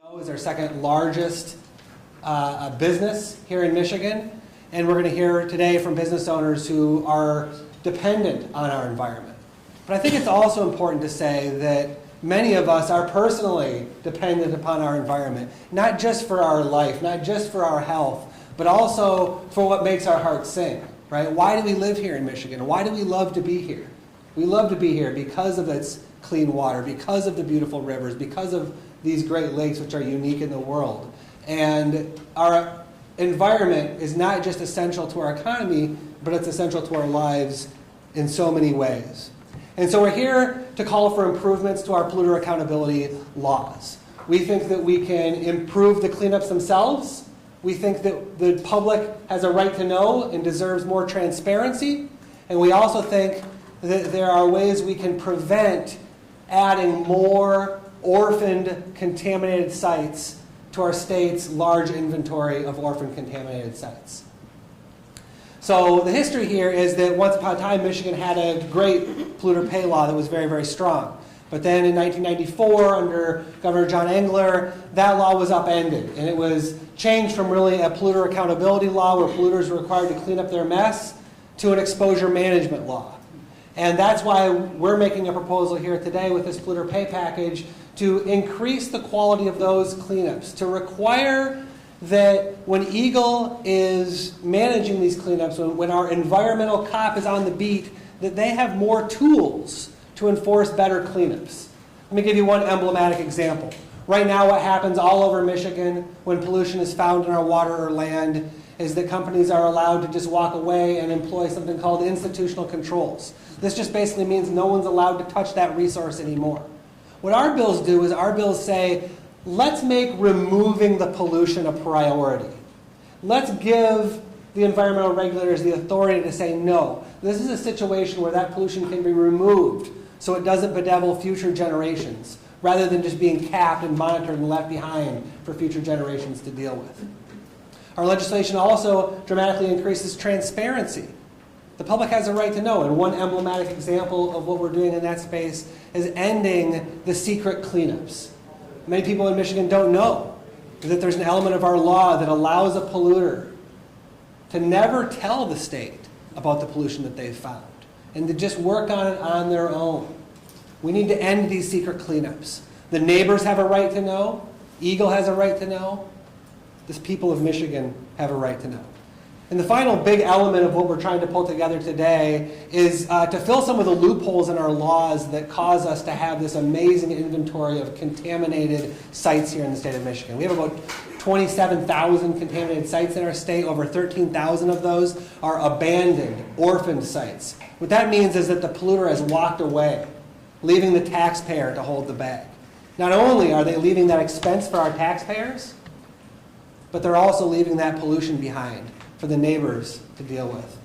Is our second largest business here in Michigan, and we're going to hear today from business owners who are dependent on our environment. But I think it's also important to say that many of us are personally dependent upon our environment, not just for our life, not just for our health, but also for what makes our hearts sing, right? Why do we live here in Michigan? Why do we love to be here? We love to be here because of its clean water, because of the beautiful rivers, because of these great lakes which are unique in the world. And our environment is not just essential to our economy, but it's essential to our lives in so many ways. And so we're here to call for improvements to our polluter accountability laws. We think that we can improve the cleanups themselves. We think that the public has a right to know and deserves more transparency. And we also think that there are ways we can prevent adding more orphaned contaminated sites to our state's large inventory of orphaned contaminated sites. So the history here is that once upon a time, Michigan had a great polluter pay law that was very, very strong. But then in 1994, under Governor John Engler, that law was upended. And it was changed from really a polluter accountability law where polluters were required to clean up their mess to an exposure management law. And that's why we're making a proposal here today with this polluter pay package to increase the quality of those cleanups, to require that when Eagle is managing these cleanups, when our environmental cop is on the beat, that they have more tools to enforce better cleanups. Let me give you one emblematic example. Right now, what happens all over Michigan when pollution is found in our water or land is that companies are allowed to just walk away and employ something called institutional controls. This just basically means no one's allowed to touch that resource anymore. What our bills do is our bills say, let's make removing the pollution a priority. Let's give the environmental regulators the authority to say, no, this is a situation where that pollution can be removed so it doesn't bedevil future generations, rather than just being capped and monitored and left behind for future generations to deal with. Our legislation also dramatically increases transparency. The public has a right to know, and one emblematic example of what we're doing in that space is ending the secret cleanups. Many people in Michigan don't know that there's an element of our law that allows a polluter to never tell the state about the pollution that they've found and to just work on it on their own. We need to end these secret cleanups. The neighbors have a right to know. Eagle has a right to know. The people of Michigan have a right to know. And the final big element of what we're trying to pull together today is to fill some of the loopholes in our laws that cause us to have this amazing inventory of contaminated sites here in the state of Michigan. We have about 27,000 contaminated sites in our state. Over 13,000 of those are abandoned, orphaned sites. What that means is that the polluter has walked away, leaving the taxpayer to hold the bag. Not only are they leaving that expense for our taxpayers, but they're also leaving that pollution behind for the neighbors to deal with,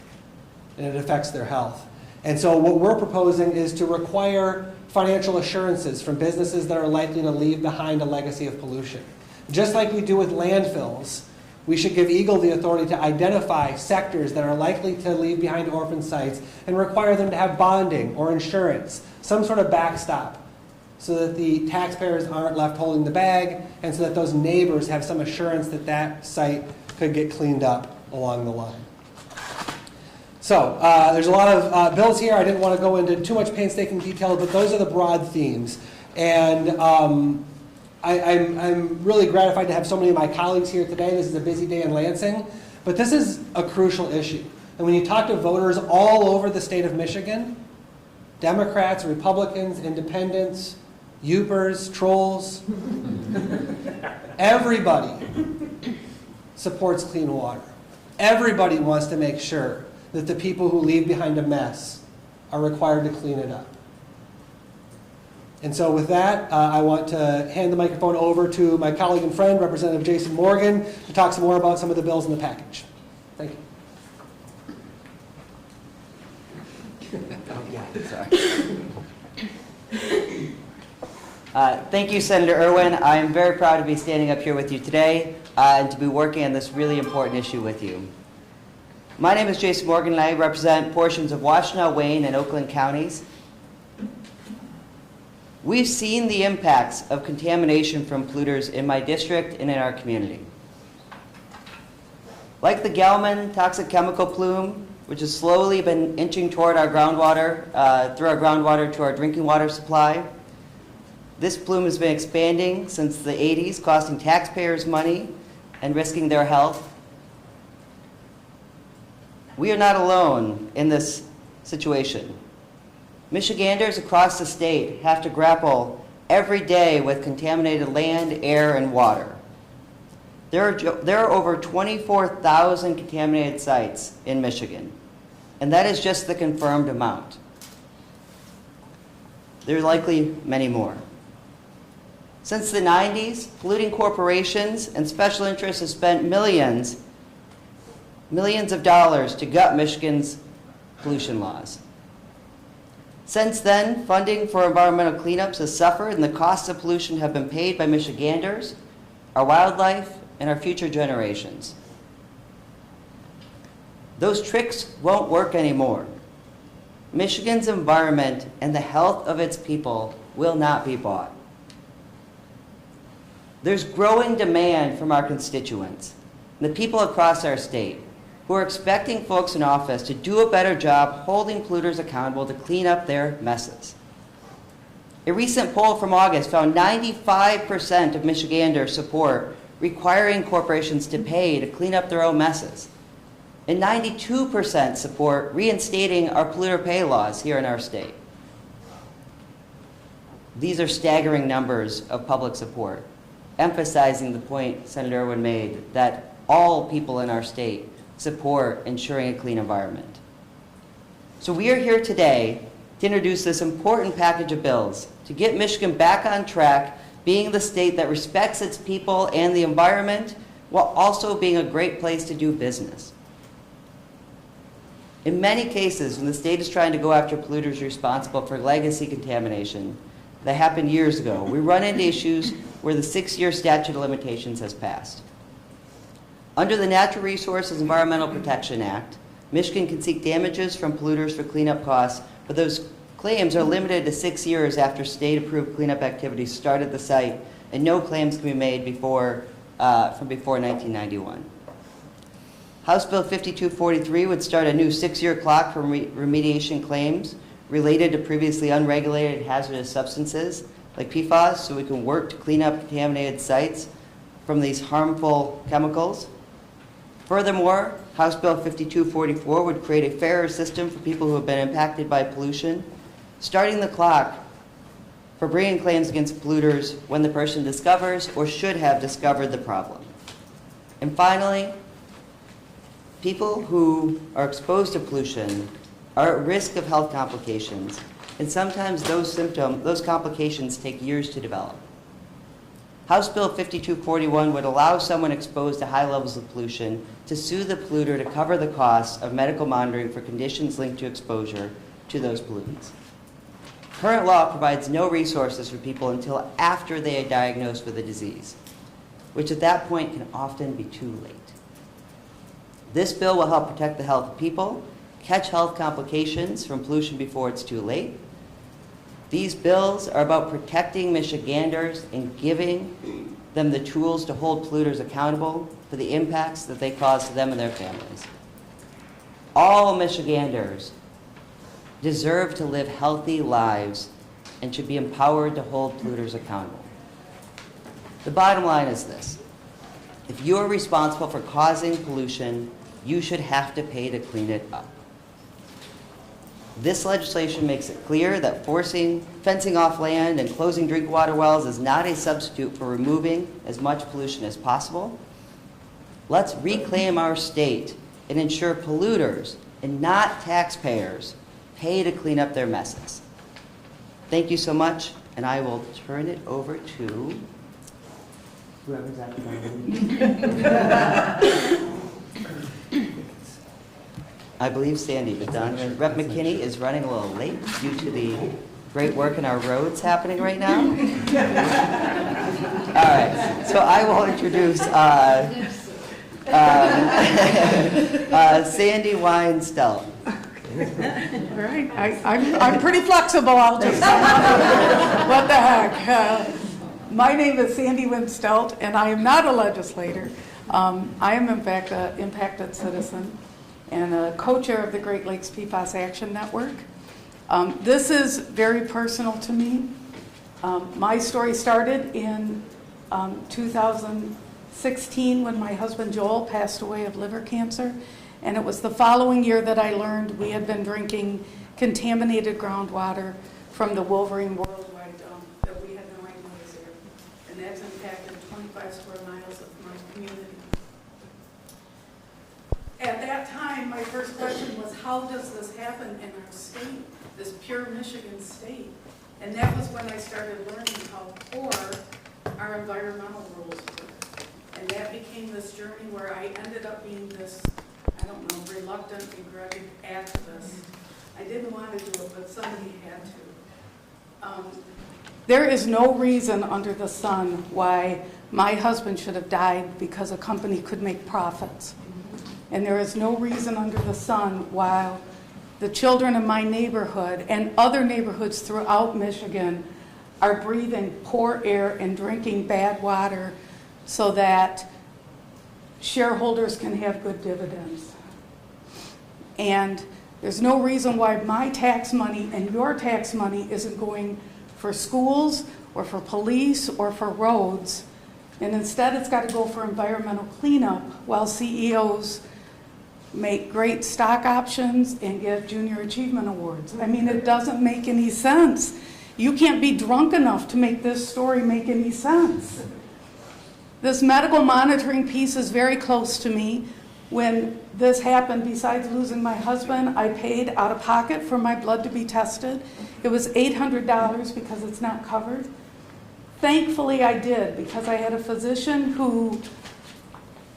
and it affects their health. And so what we're proposing is to require financial assurances from businesses that are likely to leave behind a legacy of pollution. Just like we do with landfills, we should give Eagle the authority to identify sectors that are likely to leave behind orphan sites and require them to have bonding or insurance, some sort of backstop, so that the taxpayers aren't left holding the bag, and so that those neighbors have some assurance that that site could get cleaned up along the line. So there's a lot of bills here. I didn't want to go into too much painstaking detail, but those are the broad themes. And I'm really gratified to have so many of my colleagues here today. This is a busy day in Lansing, but this is a crucial issue. And when you talk to voters all over the state of Michigan, Democrats, Republicans, Independents, Youpers, trolls, everybody supports clean water. Everybody wants to make sure that the people who leave behind a mess are required to clean it up. And so with that, I want to hand the microphone over to my colleague and friend, Representative Jason Morgan, to talk some more about some of the bills in the package. Thank you. Thank you, Senator Irwin. I am very proud to be standing up here with you today and to be working on this really important issue with you. My name is Jason Morgan, and I represent portions of Washtenaw, Wayne, and Oakland counties. We've seen the impacts of contamination from polluters in my district and in our community. Like the Gelman toxic chemical plume, which has slowly been inching toward our groundwater, through our groundwater to our drinking water supply. This plume has been expanding since the 80s, costing taxpayers money and risking their health. We are not alone in this situation. Michiganders across the state have to grapple every day with contaminated land, air, and water. There are over 24,000 contaminated sites in Michigan, and that is just the confirmed amount. There are likely many more. Since the 90s, polluting corporations and special interests have spent millions of dollars to gut Michigan's pollution laws. Since then, funding for environmental cleanups has suffered, and the costs of pollution have been paid by Michiganders, our wildlife, and our future generations. Those tricks won't work anymore. Michigan's environment and the health of its people will not be bought. There's growing demand from our constituents, and the people across our state, who are expecting folks in office to do a better job holding polluters accountable to clean up their messes. A recent poll from August found 95% of Michiganders support requiring corporations to pay to clean up their own messes, and 92% support reinstating our polluter pay laws here in our state. These are staggering numbers of public support, emphasizing the point Senator Irwin made that all people in our state support ensuring a clean environment. So we are here today to introduce this important package of bills to get Michigan back on track, being the state that respects its people and the environment, while also being a great place to do business. In many cases, when the state is trying to go after polluters responsible for legacy contamination that happened years ago, we run into issues where the 6-year statute of limitations has passed. Under the Natural Resources Environmental Protection Act, Michigan can seek damages from polluters for cleanup costs, but those claims are limited to 6 years after state-approved cleanup activities started the site, and no claims can be made from before 1991. House Bill 5243 would start a new 6-year clock for remediation claims related to previously unregulated hazardous substances like PFAS, so we can work to clean up contaminated sites from these harmful chemicals. Furthermore, House Bill 5244 would create a fairer system for people who have been impacted by pollution, starting the clock for bringing claims against polluters when the person discovers or should have discovered the problem. And finally, people who are exposed to pollution are at risk of health complications, and sometimes those complications take years to develop. House Bill 5241 would allow someone exposed to high levels of pollution to sue the polluter to cover the costs of medical monitoring for conditions linked to exposure to those pollutants. Current law provides no resources for people until after they are diagnosed with a disease, which at that point can often be too late. This bill will help protect the health of people, catch health complications from pollution before it's too late. These bills are about protecting Michiganders and giving them the tools to hold polluters accountable for the impacts that they cause to them and their families. All Michiganders deserve to live healthy lives and should be empowered to hold polluters accountable. The bottom line is this: if you are responsible for causing pollution, you should have to pay to clean it up. This legislation makes it clear that fencing off land and closing drinking water wells is not a substitute for removing as much pollution as possible. Let's reclaim our state and ensure polluters and not taxpayers pay to clean up their messes. Thank you so much, and I will turn it over to whoever's at the I believe Sandy, but Rep. McKinney is running a little late due to the great work in our roads happening right now. All right, so I will introduce Sandy Wynn-Stelt. right? I'm pretty flexible, I'll just say. What the heck? My name is Sandy Wynn-Stelt, and I am not a legislator. I am, in fact, an impacted citizen and a co-chair of the Great Lakes PFAS Action Network. This is very personal to me. My story started in 2016 when my husband Joel passed away of liver cancer. And it was the following year that I learned we had been drinking contaminated groundwater from the Wolverine Worldwide dump that we had no idea was there. And that's impacted 25 square miles of my community. At that time, my first question was, how does this happen in our state, this pure Michigan state? And that was when I started learning how poor our environmental rules were. And that became this journey where I ended up being this, I don't know, reluctant, begrudging activist. I didn't want to do it, but somebody had to. There is no reason under the sun why my husband should have died because a company could make profits. And there is no reason under the sun why the children in my neighborhood and other neighborhoods throughout Michigan are breathing poor air and drinking bad water so that shareholders can have good dividends. And there's no reason why my tax money and your tax money isn't going for schools or for police or for roads. And instead it's got to go for environmental cleanup while CEOs make great stock options and get junior achievement awards. I mean, it doesn't make any sense. You can't be drunk enough to make this story make any sense. This medical monitoring piece is very close to me. When this happened, besides losing my husband, I paid out of pocket for my blood to be tested. It was $800 because it's not covered. Thankfully, I did, because I had a physician who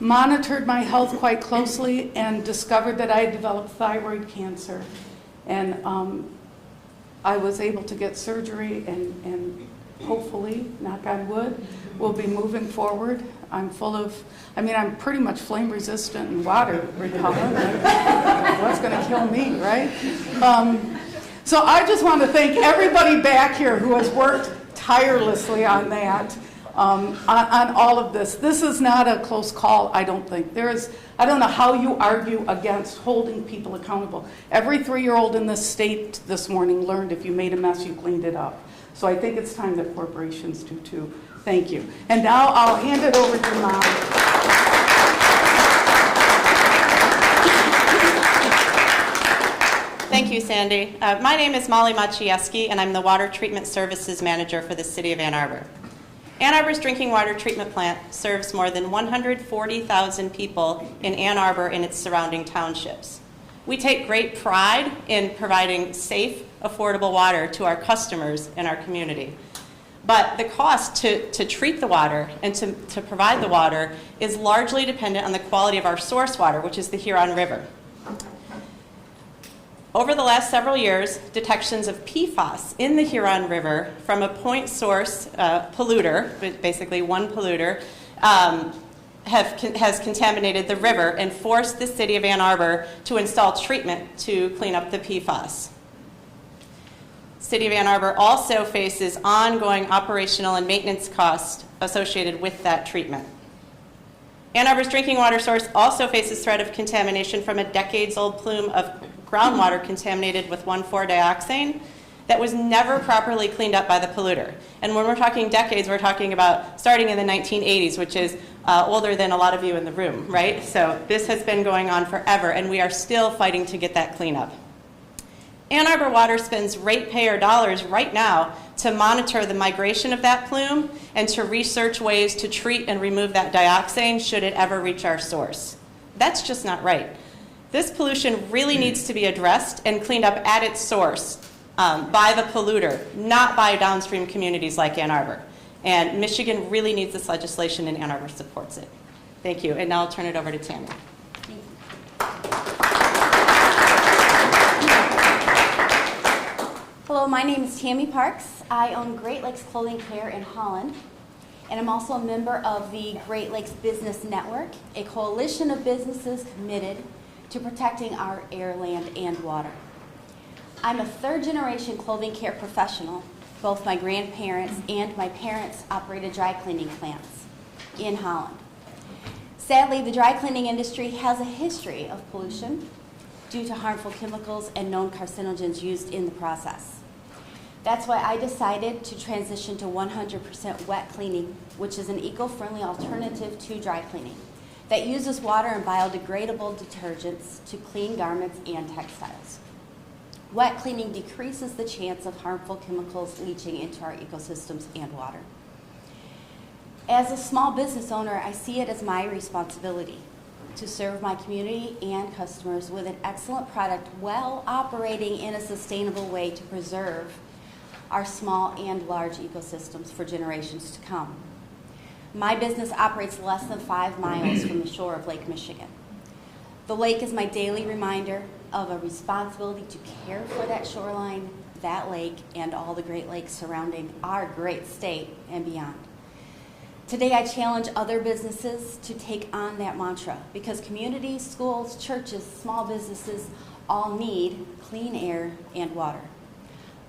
monitored my health quite closely and discovered that I had developed thyroid cancer. And I was able to get surgery and hopefully, knock on wood, we'll be moving forward. I'm pretty much flame resistant and water repellent. What's going to kill me, right? So I just want to thank everybody back here who has worked tirelessly on that, on all of this. This is not a close call, I don't think. I don't know how you argue against holding people accountable. Every 3-year-old in this state this morning learned if you made a mess, you cleaned it up. So I think it's time that corporations do too. Thank you. And now I'll hand it over to Mom. Thank you, Sandy. My name is Maciejweski, and I'm the Water Treatment Services Manager for the City of Ann Arbor. Ann Arbor's drinking water treatment plant serves more than 140,000 people in Ann Arbor and its surrounding townships. We take great pride in providing safe, affordable water to our customers in our community. But the cost to treat the water and to provide the water is largely dependent on the quality of our source water, which is the Huron River. Over the last several years, detections of PFAS in the Huron River from a point source polluter, basically one polluter, has contaminated the river and forced the City of Ann Arbor to install treatment to clean up the PFAS. City of Ann Arbor also faces ongoing operational and maintenance costs associated with that treatment. Ann Arbor's drinking water source also faces threat of contamination from a decades-old plume of groundwater contaminated with 1,4-dioxane that was never properly cleaned up by the polluter. And when we're talking decades, we're talking about starting in the 1980s, which is older than a lot of you in the room, right? So this has been going on forever, and we are still fighting to get that cleanup. Ann Arbor Water spends ratepayer dollars right now to monitor the migration of that plume and to research ways to treat and remove that dioxane should it ever reach our source. That's just not right. This pollution really needs to be addressed and cleaned up at its source by the polluter, not by downstream communities like Ann Arbor. And Michigan really needs this legislation, and Ann Arbor supports it. Thank you. And now I'll turn it over to Tami. Hello, my name is Tami Parks. I own Great Lakes Clothing Care in Holland, and I'm also a member of the Great Lakes Business Network, a coalition of businesses committed to protecting our air, land, and water. I'm a third-generation clothing care professional. Both my grandparents and my parents operated dry cleaning plants in Holland. Sadly, the dry cleaning industry has a history of pollution due to harmful chemicals and known carcinogens used in the process. That's why I decided to transition to 100% wet cleaning, which is an eco-friendly alternative to dry cleaning that uses water and biodegradable detergents to clean garments and textiles. Wet cleaning decreases the chance of harmful chemicals leaching into our ecosystems and water. As a small business owner, I see it as my responsibility to serve my community and customers with an excellent product while operating in a sustainable way to preserve our small and large ecosystems for generations to come. My business operates less than 5 miles from the shore of Lake Michigan. The lake is my daily reminder of a responsibility to care for that shoreline, that lake, and all the Great Lakes surrounding our great state and beyond. Today, I challenge other businesses to take on that mantra because communities, schools, churches, small businesses all need clean air and water.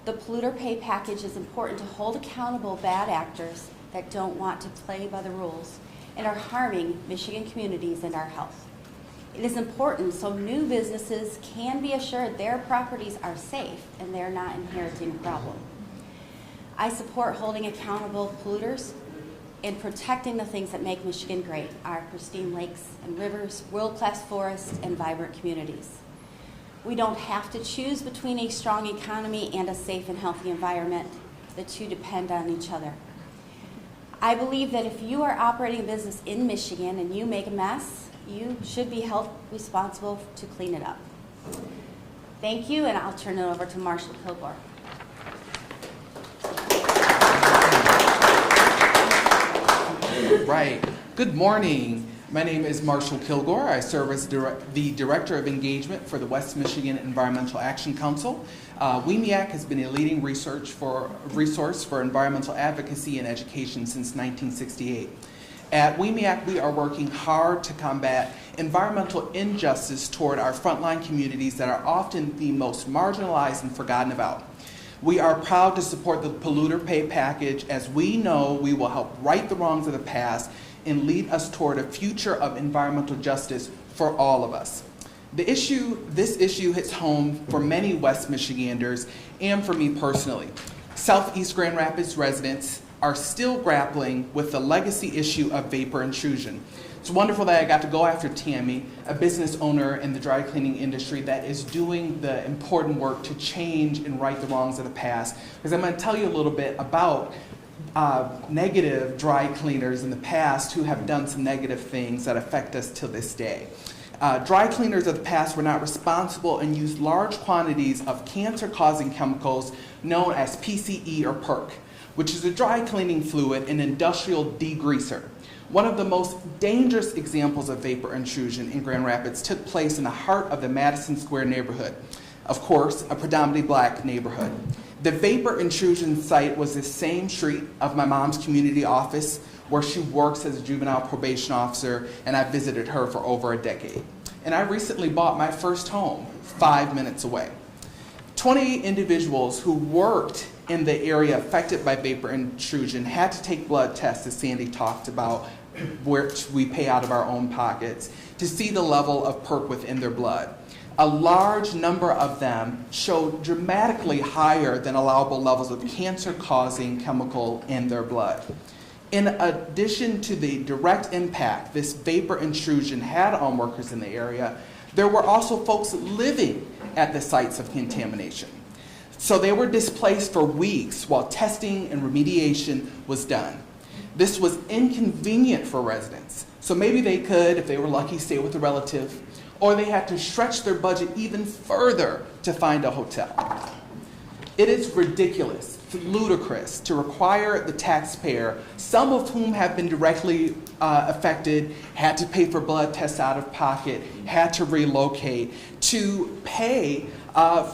The Polluter Pay package is important to hold accountable bad actors that don't want to play by the rules and are harming Michigan communities and our health. It is important so new businesses can be assured their properties are safe and they're not inheriting a problem. I support holding accountable polluters and protecting the things that make Michigan great, our pristine lakes and rivers, world-class forests, and vibrant communities. We don't have to choose between a strong economy and a safe and healthy environment. The two depend on each other. I believe that if you are operating a business in Michigan and you make a mess, you should be held responsible to clean it up. Thank you, and I'll turn it over to Marshall Kilgore. Right. Good morning. My name is Marshall Kilgore. I serve as the Director of Engagement for the West Michigan Environmental Action Council. WMEAC has been a leading resource for environmental advocacy and education since 1968. At WMEAC, we are working hard to combat environmental injustice toward our frontline communities that are often the most marginalized and forgotten about. We are proud to support the Polluter Pay package as we know we will help right the wrongs of the past and lead us toward a future of environmental justice for all of us. This issue hits home for many West Michiganders and for me personally. Southeast Grand Rapids residents are still grappling with the legacy issue of vapor intrusion. It's wonderful that I got to go after Tami, a business owner in the dry cleaning industry that is doing the important work to change and right the wrongs of the past. Because I'm going to tell you a little bit about negative dry cleaners in the past who have done some negative things that affect us till this day. Dry cleaners of the past were not responsible and used large quantities of cancer-causing chemicals known as PCE or PERC, which is a dry cleaning fluid and industrial degreaser. One of the most dangerous examples of vapor intrusion in Grand Rapids took place in the heart of the Madison Square neighborhood, of course, a predominantly black neighborhood. The vapor intrusion site was the same street of my mom's community office where she works as a juvenile probation officer, and I visited her for over a decade. And I recently bought my first home 5 minutes away. 28 individuals who worked in the area affected by vapor intrusion had to take blood tests, as Sandy talked about, which we pay out of our own pockets, to see the level of PERC within their blood. A large number of them showed dramatically higher than allowable levels of cancer-causing chemical in their blood. In addition to the direct impact this vapor intrusion had on workers in the area, there were also folks living at the sites of contamination. So they were displaced for weeks while testing and remediation was done. This was inconvenient for residents. So maybe they could, if they were lucky, stay with a relative, or they had to stretch their budget even further to find a hotel. It is ridiculous, ludicrous, to require the taxpayer, some of whom have been directly affected, had to pay for blood tests out of pocket, had to relocate, to pay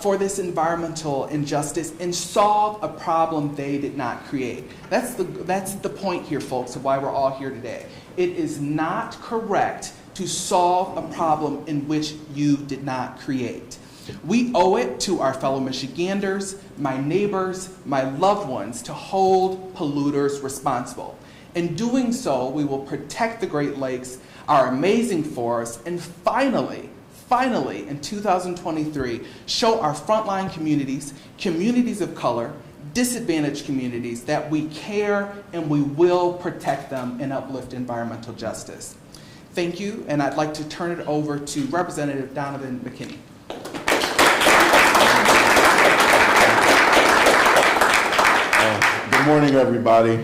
for this environmental injustice and solve a problem they did not create. That's the point here, folks, of why we're all here today. It is not correct to solve a problem in which you did not create. We owe it to our fellow Michiganders, my neighbors, my loved ones to hold polluters responsible. In doing so, we will protect the Great Lakes, our amazing forests, and finally, in 2023, show our frontline communities, communities of color, disadvantaged communities that we care and we will protect them and uplift environmental justice. Thank you, and I'd like to turn it over to Representative Donovan McKinney. Good morning, everybody.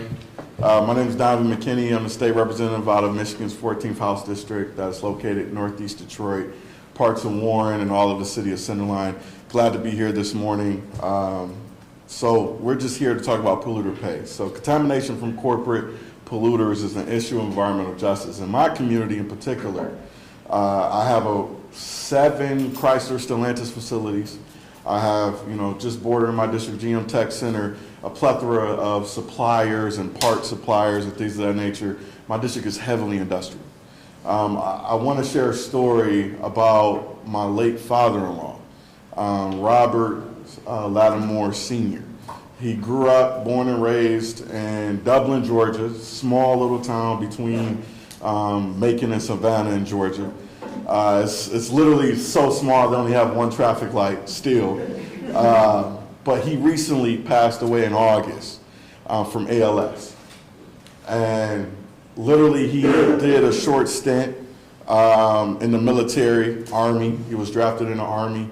My name is Donovan McKinney. I'm the state representative out of Michigan's 14th House District that's located in Northeast Detroit, parts of Warren, and all of the city of Centerline. Glad to be here this morning. So we're just here to talk about polluter pay. So contamination from corporate polluters is an issue of environmental justice. In my community in particular, I have 7 Chrysler Stellantis facilities. I have, just bordering my district, GM Tech Center, a plethora of suppliers and part suppliers and things of that nature. My district is heavily industrial. I want to share a story about my late father-in-law, Robert Lattimore Sr. He grew up, born and raised in Dublin, Georgia, small little town between Macon and Savannah in Georgia. It's literally so small they only have one traffic light still. But he recently passed away in August from ALS. And literally he did a short stint in the military, Army. He was drafted in the Army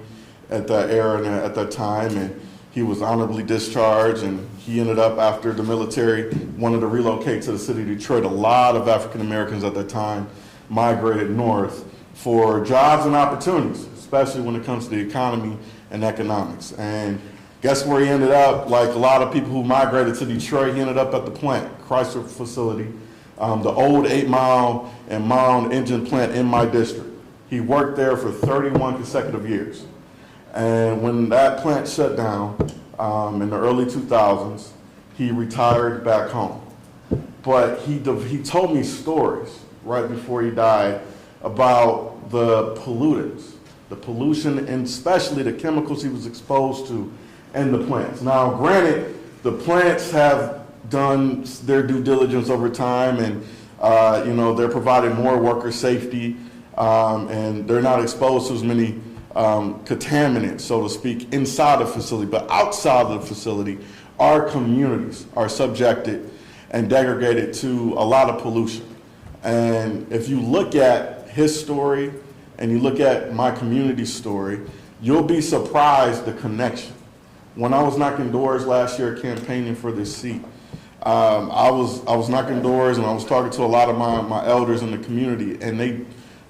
at that era and at that time, and he was honorably discharged, and he ended up, after the military, wanted to relocate to the city of Detroit. A lot of African Americans at that time migrated north for jobs and opportunities, especially when it comes to the economy and economics. And guess where he ended up? Like a lot of people who migrated to Detroit, he ended up at the plant, Chrysler facility, the old 8-mile and Mound engine plant in my district. He worked there for 31 consecutive years. And when that plant shut down in the early 2000s, he retired back home. But he told me stories right before he died about the pollutants, the pollution, and especially the chemicals he was exposed to in the plants. Now, granted, the plants have done their due diligence over time, and they're providing more worker safety, and they're not exposed to as many contaminants, so to speak, inside the facility. But outside of the facility, our communities are subjected and degraded to a lot of pollution. And if you look at his story and you look at my community's story, you'll be surprised the connection. When I was knocking doors last year campaigning for this seat, I was knocking doors and I was talking to a lot of my elders in the community, and they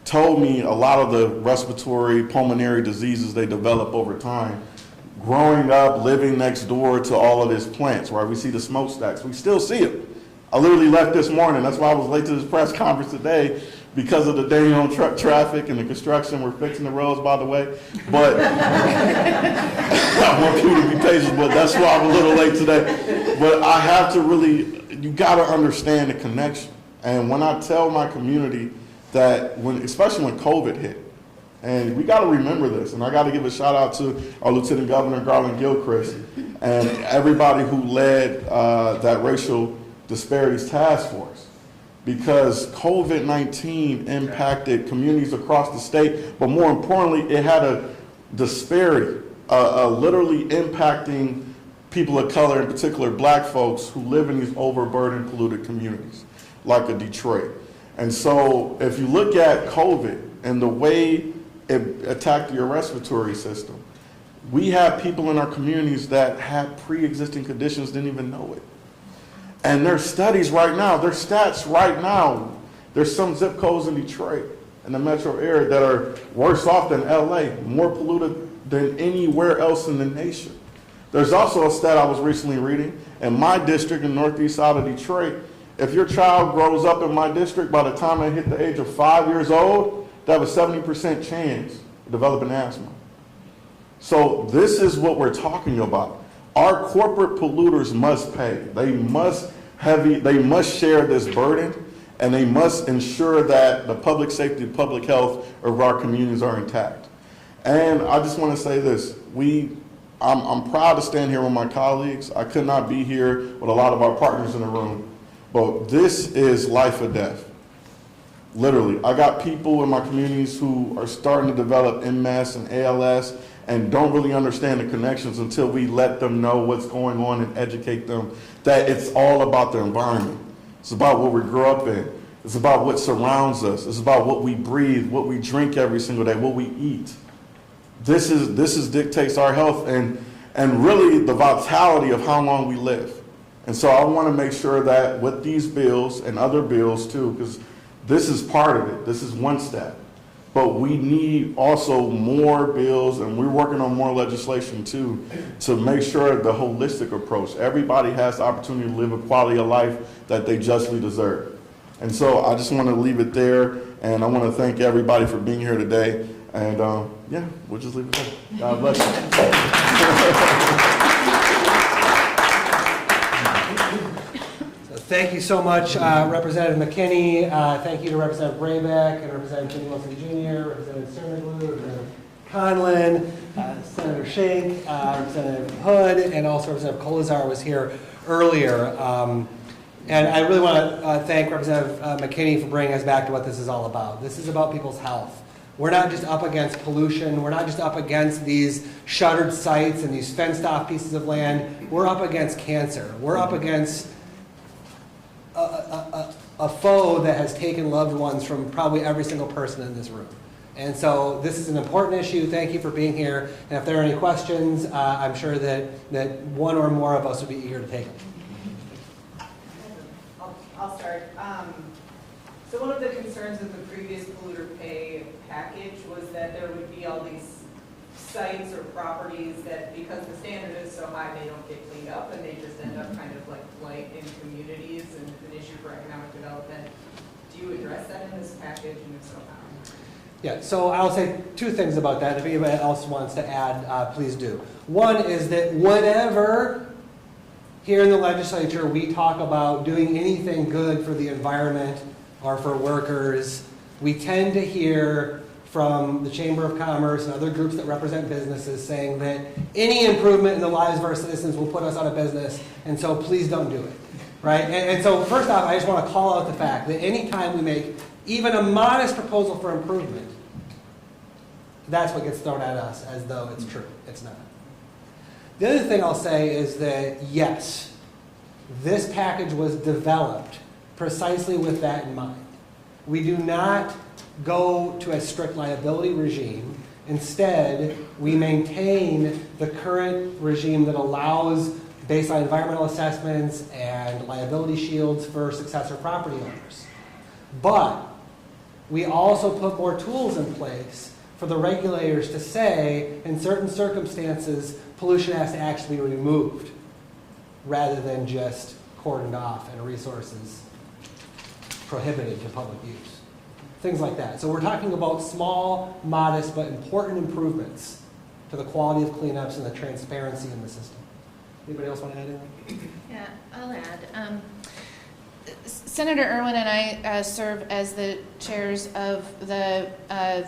told me a lot of the respiratory pulmonary diseases they develop over time. Growing up, living next door to all of these plants, right? We see the smokestacks. We still see them. I literally left this morning. That's why I was late to this press conference today, because of the day on truck traffic and the construction. We're fixing the roads, by the way. But I want people to be patient, but that's why I'm a little late today. But I have to really, you got to understand the connection. And when I tell my community that, especially when COVID hit, and we got to remember this, and I got to give a shout out to our Lieutenant Governor Garland Gilchrist and everybody who led that racial disparities task force, because COVID-19 impacted communities across the state, but more importantly, it had a disparity, literally impacting people of color, in particular black folks who live in these overburdened, polluted communities, like a Detroit. And so if you look at COVID and the way it attacked your respiratory system, we have people in our communities that had pre-existing conditions, didn't even know it. And there's studies right now, there's stats right now. There's some zip codes in Detroit and the metro area that are worse off than LA, more polluted than anywhere else in the nation. There's also a stat I was recently reading in my district in northeast side of Detroit. If your child grows up in my district, by the time they hit the age of 5 years old, they have a 70% chance of developing asthma. So this is what we're talking about. Our corporate polluters must pay. They must share this burden, and they must ensure that the public safety and public health of our communities are intact. And I just want to say this, I'm proud to stand here with my colleagues. I could not be here with a lot of our partners in the room, but this is life or death. Literally, I got people in my communities who are starting to develop MS and ALS and don't really understand the connections until we let them know what's going on and educate them that it's all about the environment. It's about what we grew up in. It's about what surrounds us. It's about what we breathe, what we drink every single day, what we eat. This dictates our health and really the vitality of how long we live. And so I want to make sure that with these bills and other bills too, because this is part of it. This is one step. But we need also more bills, and we're working on more legislation too, to make sure the holistic approach. Everybody has the opportunity to live a quality of life that they justly deserve. And so I just want to leave it there, and I want to thank everybody for being here today. And yeah, we'll just leave it there. God bless So thank you so much, Representative McKinney. Thank you to Representative Brayback and Representative Jimmy Wilson Jr., Representative Cerniglou, Representative Conlin, Senator Schenck, Representative Hood, and also Representative Colazar was here earlier. And I really want to thank Representative McKinney for bringing us back to what this is all about. This is about people's health. We're not just up against pollution. We're not just up against these shuttered sites and these fenced off pieces of land. We're up against cancer. We're up against a foe that has taken loved ones from probably every single person in this room. And so this is an important issue. Thank you for being here. And if there are any questions, I'm sure that one or more of us would be eager to take them. I'll start. So one of the concerns with the previous polluter pay package was that there would be all these sites or properties that, because the standard is so high, they don't get cleaned up and they just end up kind of like blight in communities and an issue for economic development. Do you address that in this package, and if so, how? Yeah, so I'll say two things about that. If anybody else wants to add, please do. One is that whenever here in the legislature we talk about doing anything good for the environment or for workers, we tend to hear from the Chamber of Commerce and other groups that represent businesses saying that any improvement in the lives of our citizens will put us out of business, and so please don't do it, right? And so first off, I just want to call out the fact that any time we make even a modest proposal for improvement, that's what gets thrown at us as though it's true. It's not. The other thing I'll say is that, yes, this package was developed precisely with that in mind. We do not go to a strict liability regime. Instead, we maintain the current regime that allows baseline environmental assessments and liability shields for successor property owners. But we also put more tools in place for the regulators to say, in certain circumstances, pollution has to actually be removed rather than just cordoned off and resources prohibited to public use. Things like that. So we're talking about small, modest, but important improvements to the quality of cleanups and the transparency in the system. Anybody else want to add anything? Yeah, I'll add. Senator Irwin and I serve as the chairs of the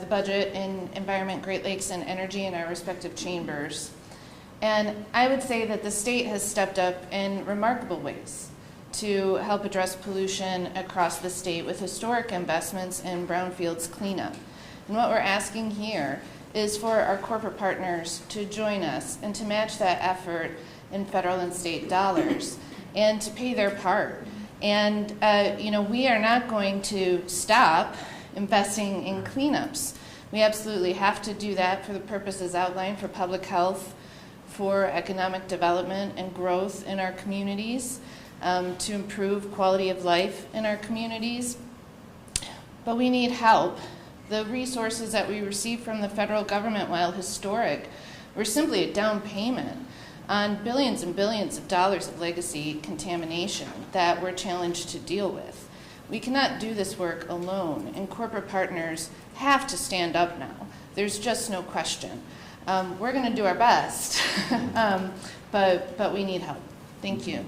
Budget in Environment, Great Lakes, and Energy in our respective chambers. And I would say that the state has stepped up in remarkable ways to help address pollution across the state with historic investments in brownfields cleanup. And what we're asking here is for our corporate partners to join us and to match that effort in federal and state dollars and to pay their part. And we are not going to stop investing in cleanups. We absolutely have to do that for the purposes outlined for public health, for economic development and growth in our communities, to improve quality of life in our communities. But we need help. The resources that we receive from the federal government, while historic, were simply a down payment on billions and billions of dollars of legacy contamination that we're challenged to deal with. We cannot do this work alone, and corporate partners have to stand up now. There's just no question. We're going to do our best, but we need help. Thank you.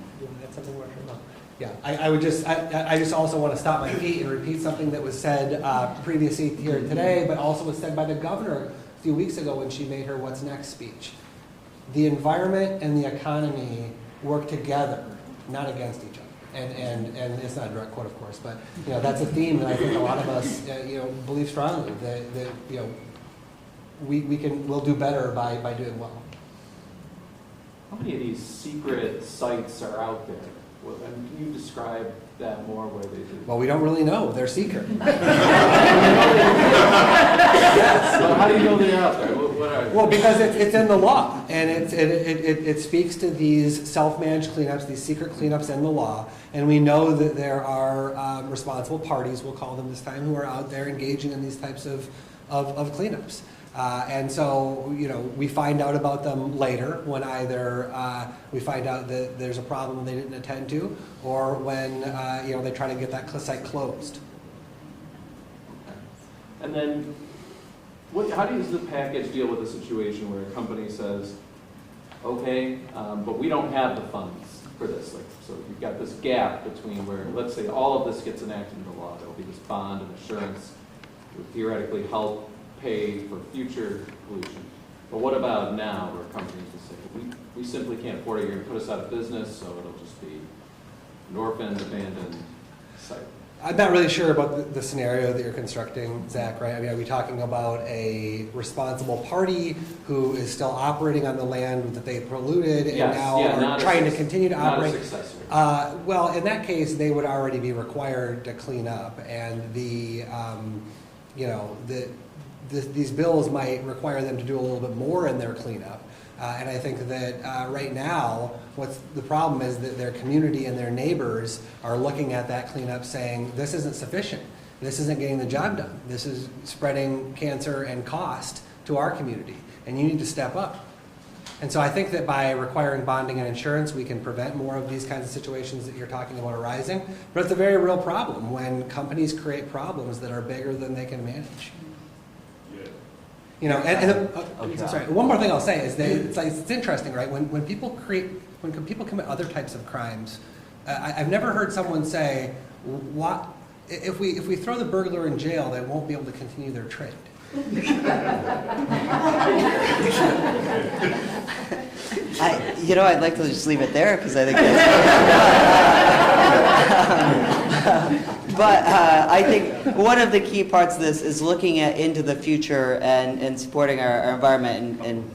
Yeah, I just also want to stop my feet and repeat something that was said previously here today, but also was said by the governor few weeks ago when she made her What's Next speech. The environment and the economy work together, not against each other. And it's not a direct quote, of course, but that's a theme that I think a lot of us believe strongly that we'll do better by doing well. How many of these secret sites are out there? Well, and can you describe that more? Where they do? Well, we don't really know. They're secret. Yes. So how do you know they're out there? What are they? Well, because it's in the law, and it speaks to these self-managed cleanups, these secret cleanups in the law, and we know that there are responsible parties, we'll call them this time, who are out there engaging in these types of cleanups. And so, we find out about them later when either we find out that there's a problem they didn't attend to, or when they try to get that site closed. And then, how does the package deal with a situation where a company says, okay, but we don't have the funds for this? So you've got this gap between where, let's say, all of this gets enacted into law. There'll be this bond and assurance that would theoretically help pay for future pollution. But what about now, where companies will say, we simply can't afford it, you're going to put us out of business, so it'll just be an orphaned, abandoned site? I'm not really sure about the scenario that you're constructing, Zach, right? I mean, are we talking about a responsible party who is still operating on the land that they polluted and now are trying to continue to operate? Not a successor. Well, in that case, they would already be required to clean up, and these bills might require them to do a little bit more in their cleanup. And I think that right now, what's the problem is that their community and their neighbors are looking at that cleanup saying, this isn't sufficient. This isn't getting the job done. This is spreading cancer and cost to our community, and you need to step up. And so I think that by requiring bonding and insurance, we can prevent more of these kinds of situations that you're talking about arising. But it's a very real problem when companies create problems that are bigger than they can manage. Sorry. One more thing I'll say is that it's interesting, right? When people commit other types of crimes, I've never heard someone say, "What if we throw the burglar in jail? They won't be able to continue their trade." I'd like to just leave it there because I think that's But I think one of the key parts of this is looking into the future and supporting our environment and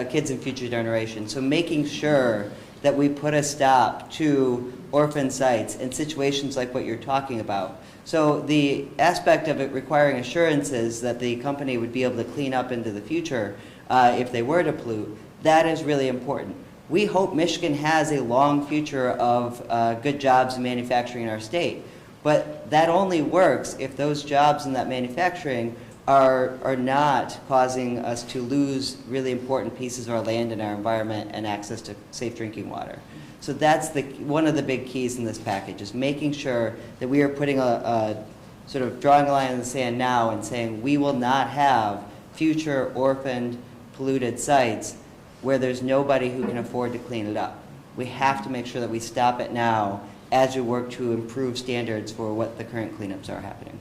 kids and future generations. So making sure that we put a stop to orphan sites and situations like what you're talking about. So the aspect of it requiring assurances that the company would be able to clean up into the future if they were to pollute, that is really important. We hope Michigan has a long future of good jobs in manufacturing in our state. But that only works if those jobs in that manufacturing are not causing us to lose really important pieces of our land and our environment and access to safe drinking water. So that's one of the big keys in this package, is making sure that we are putting a sort of drawing a line in the sand now and saying we will not have future orphaned, polluted sites where there's nobody who can afford to clean it up. We have to make sure that we stop it now as we work to improve standards for what the current cleanups are happening.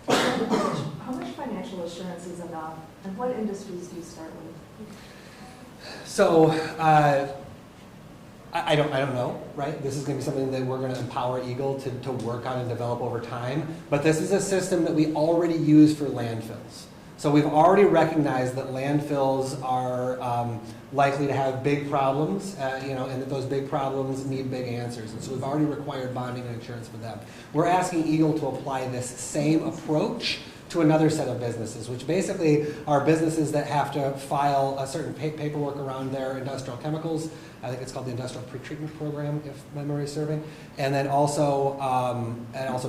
How much financial assurance is enough, and what industries do you start with? So I don't know, right? This is going to be something that we're going to empower Eagle to work on and develop over time. But this is a system that we already use for landfills. So we've already recognized that landfills are likely to have big problems, and that those big problems need big answers. And so we've already required bonding and insurance for them. We're asking Eagle to apply this same approach to another set of businesses, which basically are businesses that have to file a certain paperwork around their industrial chemicals. I think it's called the Industrial Pretreatment Program, if memory is serving, and then also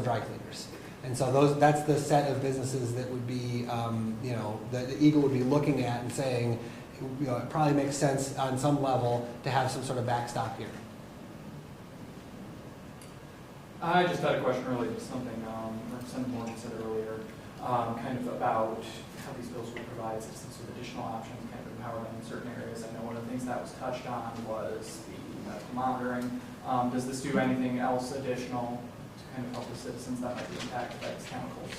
dry cleaners. And so that's the set of businesses that would be, that the Eagle would be looking at and saying, it probably makes sense on some level to have some sort of backstop here. I just had a question related to something Representative Morgan said earlier, kind of about how these bills would provide citizens with additional options, kind of empower them in certain areas. I know one of the things that was touched on was the medical monitoring. Does this do anything else additional to kind of help the citizens that might be impacted by these chemicals?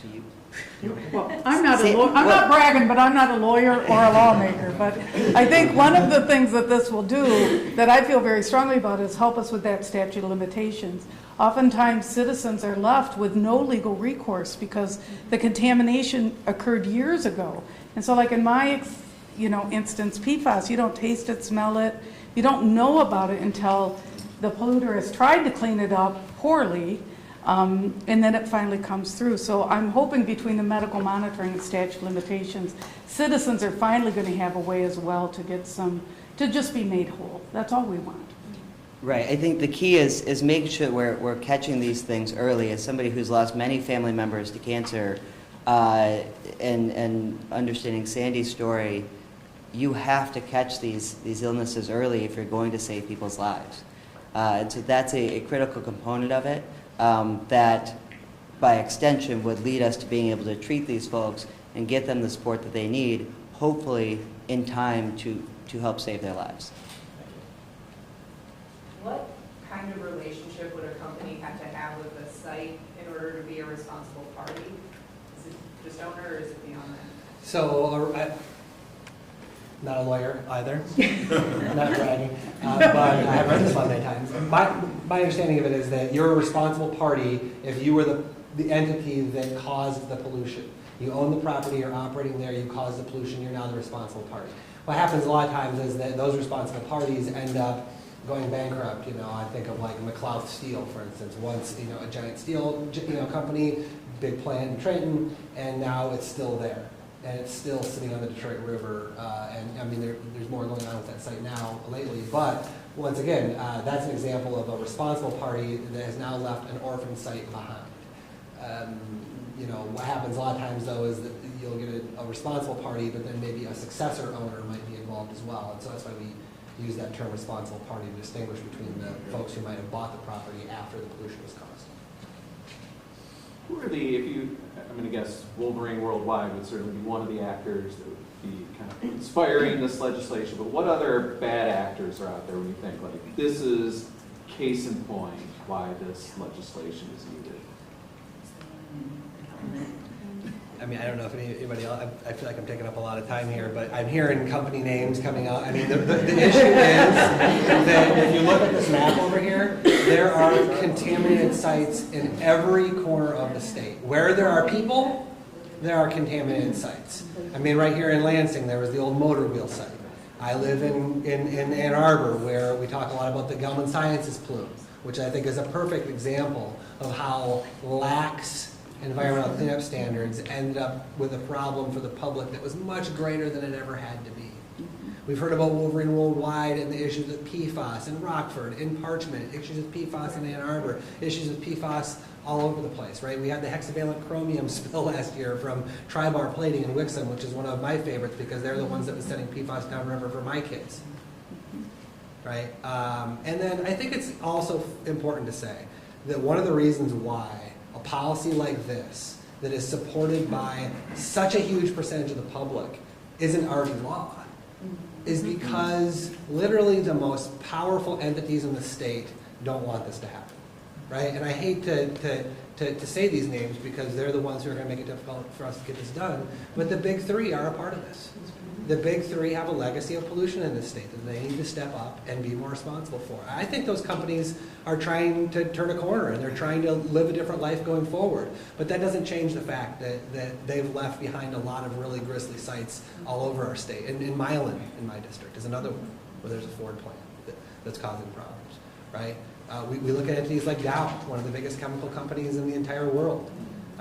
Actually, Well, I'm not Say- I'm not bragging, but I'm not a lawyer or a lawmaker. But I think one of the things that this will do, that I feel very strongly about, is help us with that statute of limitations. Oftentimes, citizens are left with no legal recourse because the contamination occurred years ago. And so, like in my, instance, PFAS, you don't taste it, smell it, you don't know about it until the polluter has tried to clean it up poorly. And then it finally comes through. So I'm hoping between the medical monitoring and statute of limitations, citizens are finally going to have a way as well to get to just be made whole. That's all we want. right, I think the key is making sure we're catching these things early. As somebody who's lost many family members to cancer, and understanding Sandy's story, you have to catch these illnesses early if you're going to save people's lives. And so that's a critical component of it. That, by extension, would lead us to being able to treat these folks and get them the support that they need, hopefully in time to help save their lives. What kind of relationship would a company have to have with the site in order to be a responsible party? Is it just owner or is it beyond that? So, not a lawyer either, not bragging, but I have read this one many times. My understanding of it is that you're a responsible party if you were the entity that caused the pollution. You own the property, you're operating there, you caused the pollution, you're now the responsible party. What happens a lot of times is that those responsible parties end up going bankrupt. I think of like McLeod Steel, for instance. Once, a giant steel, company, big plant in Trenton, and now it's still there. And it's still sitting on the Detroit River, and I mean, there's more going on with that site now lately. But once again, that's an example of a responsible party that has now left an orphan site behind. What happens a lot of times, though, is that you'll get a responsible party, but then maybe a successor owner might be involved as well. And so that's why we use that term responsible party to distinguish between the folks who might have bought the property after the pollution was caused. Who are I'm going to guess Wolverine Worldwide would certainly be one of the actors that would be kind of inspiring this legislation, but what other bad actors are out there when you think, like, this is case in point why this legislation is needed? I mean, I don't know if anybody else, I feel like I'm taking up a lot of time here, but I'm hearing company names coming out. I mean, the issue is that if you look at this map over here, there are contaminated sites in every corner of the state. Where there are people, there are contaminated sites. I mean, right here in Lansing, there was the old motor wheel site. I live in Ann Arbor, where we talk a lot about the Gelman Sciences plume, which I think is a perfect example of how lax environmental cleanup standards ended up with a problem for the public that was much greater than it ever had to be. We've heard about Wolverine Worldwide and the issues with PFAS in Rockford, in Parchment, issues with PFAS in Ann Arbor, issues with PFAS all over the place, right? We had the hexavalent chromium spill last year from Tri-Bar Plating in Wixom, which is one of my favorites because they're the ones that was sending PFAS downriver for my kids, right? And then I think it's also important to say that one of the reasons why a policy like this that is supported by such a huge percentage of the public isn't already law is because literally the most powerful entities in the state don't want this to happen, right? And I hate to say these names because they're the ones who are going to make it difficult for us to get this done, but the big three are a part of this. The big three have a legacy of pollution in this state that they need to step up and be more responsible for. I think those companies are trying to turn a corner and they're trying to live a different life going forward. But that doesn't change the fact that they've left behind a lot of really grisly sites all over our state. And in Milan, in my district, is another one where there's a Ford plant that's causing problems, right? We look at entities like Dow, one of the biggest chemical companies in the entire world.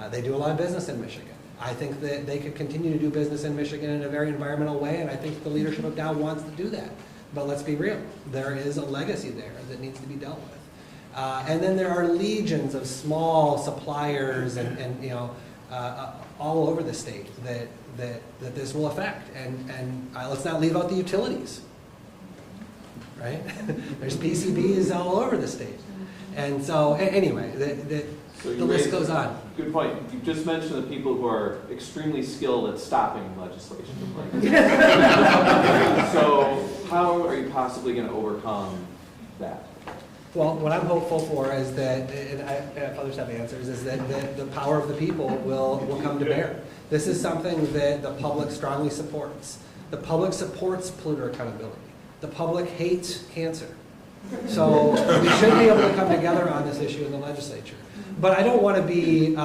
They do a lot of business in Michigan. I think that they could continue to do business in Michigan in a very environmental way, and I think the leadership of Dow wants to do that. But let's be real. There is a legacy there that needs to be dealt with. And then there are legions of small suppliers and all over the state that this will affect. And let's not leave out the utilities, right? There's PCBs all over the state. And so, anyway, the list goes on. Good point. You just mentioned the people who are extremely skilled at stopping legislation. So how are you possibly going to overcome that? Well, what I'm hopeful for is that, and if others have answers, is that the power of the people will come to bear. This is something that the public strongly supports. The public supports polluter accountability. The public hates cancer. So we should be able to come together on this issue in the legislature. But I don't want to be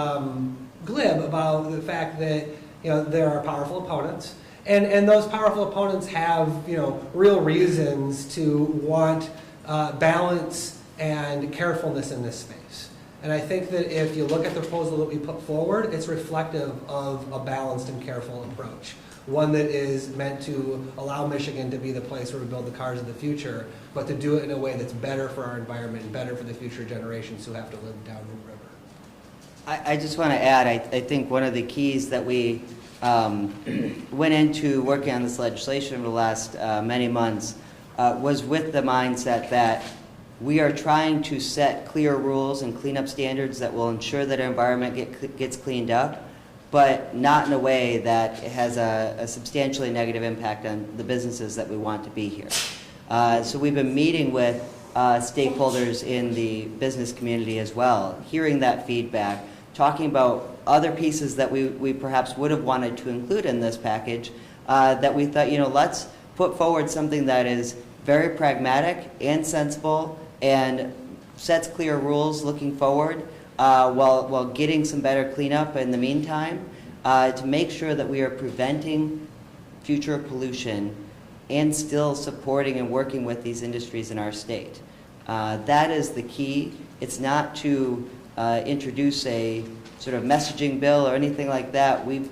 glib about the fact that there are powerful opponents, and those powerful opponents have real reasons to want balance and carefulness in this space. And I think that if you look at the proposal that we put forward, it's reflective of a balanced and careful approach. One that is meant to allow Michigan to be the place where we build the cars of the future, but to do it in a way that's better for our environment and better for the future generations who have to live down the river. I just want to add, I think one of the keys that we went into working on this legislation over the last many months was with the mindset that we are trying to set clear rules and cleanup standards that will ensure that our environment gets cleaned up, but not in a way that has a substantially negative impact on the businesses that we want to be here. So we've been meeting with stakeholders in the business community as well, hearing that feedback, talking about other pieces that we perhaps would have wanted to include in this package that we thought, let's put forward something that is very pragmatic and sensible and sets clear rules looking forward while getting some better cleanup in the meantime to make sure that we are preventing future pollution and still supporting and working with these industries in our state. That is the key. It's not to introduce a sort of messaging bill or anything like that. We've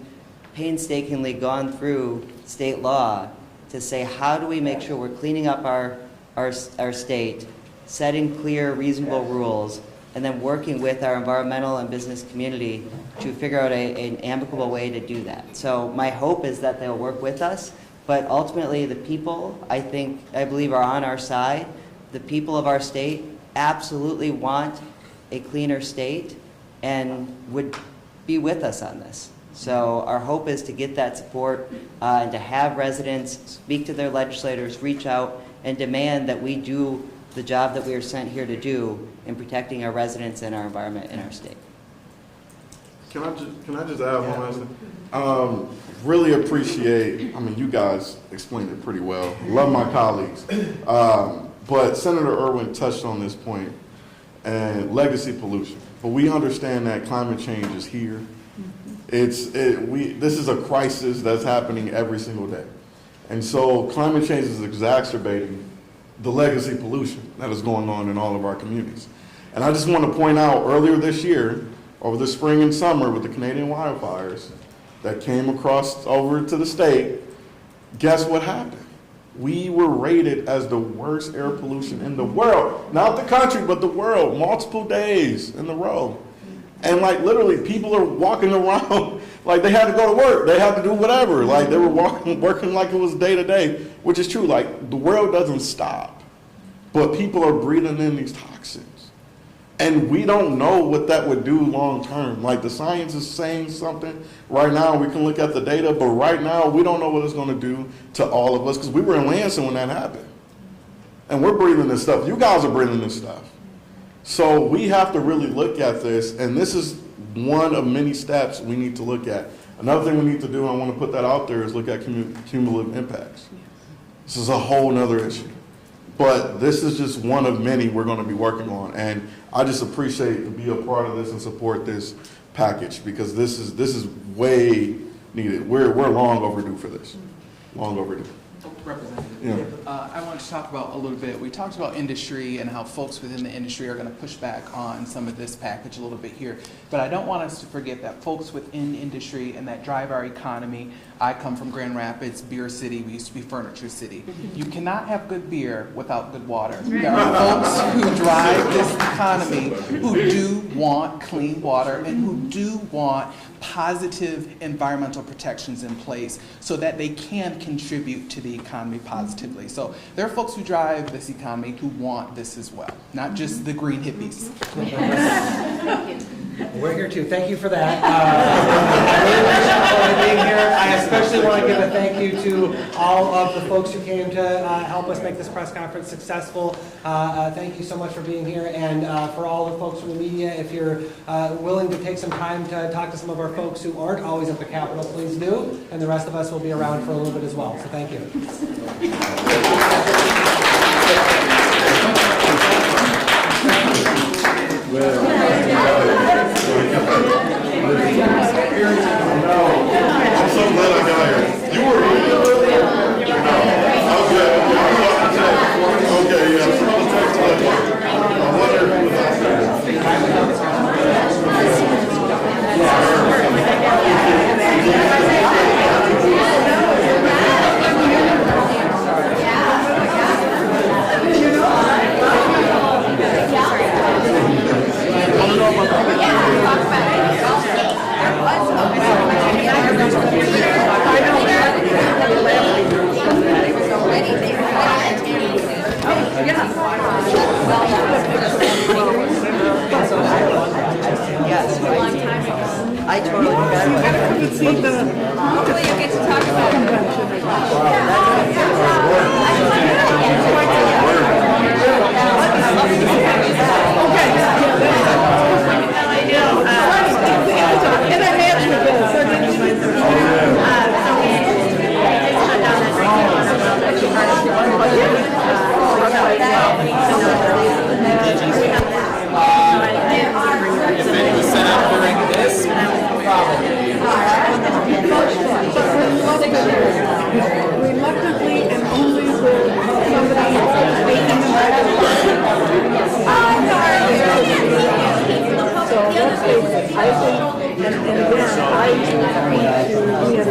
painstakingly gone through state law to say, how do we make sure we're cleaning up our state, setting clear, reasonable rules, and then working with our environmental and business community to figure out an amicable way to do that. So my hope is that they'll work with us, but ultimately the people, I believe, are on our side. The people of our state absolutely want a cleaner state and would be with us on this. So our hope is to get that support and to have residents speak to their legislators, reach out, and demand that we do the job that we are sent here to do in protecting our residents and our environment in our state. Can I just add one last thing? Really appreciate, you guys explained it pretty well. Love my colleagues. But Senator Irwin touched on this point, and legacy pollution. But we understand that climate change is here. This is a crisis that's happening every single day. And so climate change is exacerbating the legacy pollution that is going on in all of our communities. And I just want to point out, earlier this year, over the spring and summer with the Canadian wildfires that came across over to the state, guess what happened? We were rated as the worst air pollution in the world. Not the country, but the world, multiple days in a row. And literally people are walking around like they had to go to work. They had to do whatever. Like they were working like it was day to day, which is true. Like the world doesn't stop, but people are breathing in these toxins. And we don't know what that would do long term. Like the science is saying something right now. We can look at the data, but right now we don't know what it's going to do to all of us because we were in Lansing when that happened. And we're breathing this stuff. You guys are breathing this stuff. So we have to really look at this, and this is one of many steps we need to look at. Another thing we need to do, and I want to put that out there, is look at cumulative impacts. This is a whole nother issue. But this is just one of many we're going to be working on. And I just appreciate to be a part of this and support this package because this is way needed. We're long overdue for this. Long overdue. Representative, I want to talk about a little bit. We talked about industry and how folks within the industry are going to push back on some of this package a little bit here. But I don't want us to forget that folks within industry and that drive our economy. I come from Grand Rapids, Beer City. We used to be Furniture City. You cannot have good beer without good water. There are folks who drive this economy who do want clean water and who do want positive environmental protections in place so that they can contribute to the economy positively. So there are folks who drive this economy who want this as well, not just the green hippies. We're here too. Thank you for that. I really appreciate being here. I especially want to give a thank you to all of the folks who came to help us make this press conference successful. Thank you so much for being here, and for all the folks from the media, if you're willing to take some time to talk to some of our folks who aren't always at the Capitol, please do, and the rest of us will be around for a little bit as well. So thank you. I'm so glad I got here. You were really good. Okay, yeah. Some of the text I wonder who was out I totally forgot. Hopefully you get to talk about If it was set up during this, probably. Reluctantly and only with somebody making the So that's basic. I think, and then I need to be an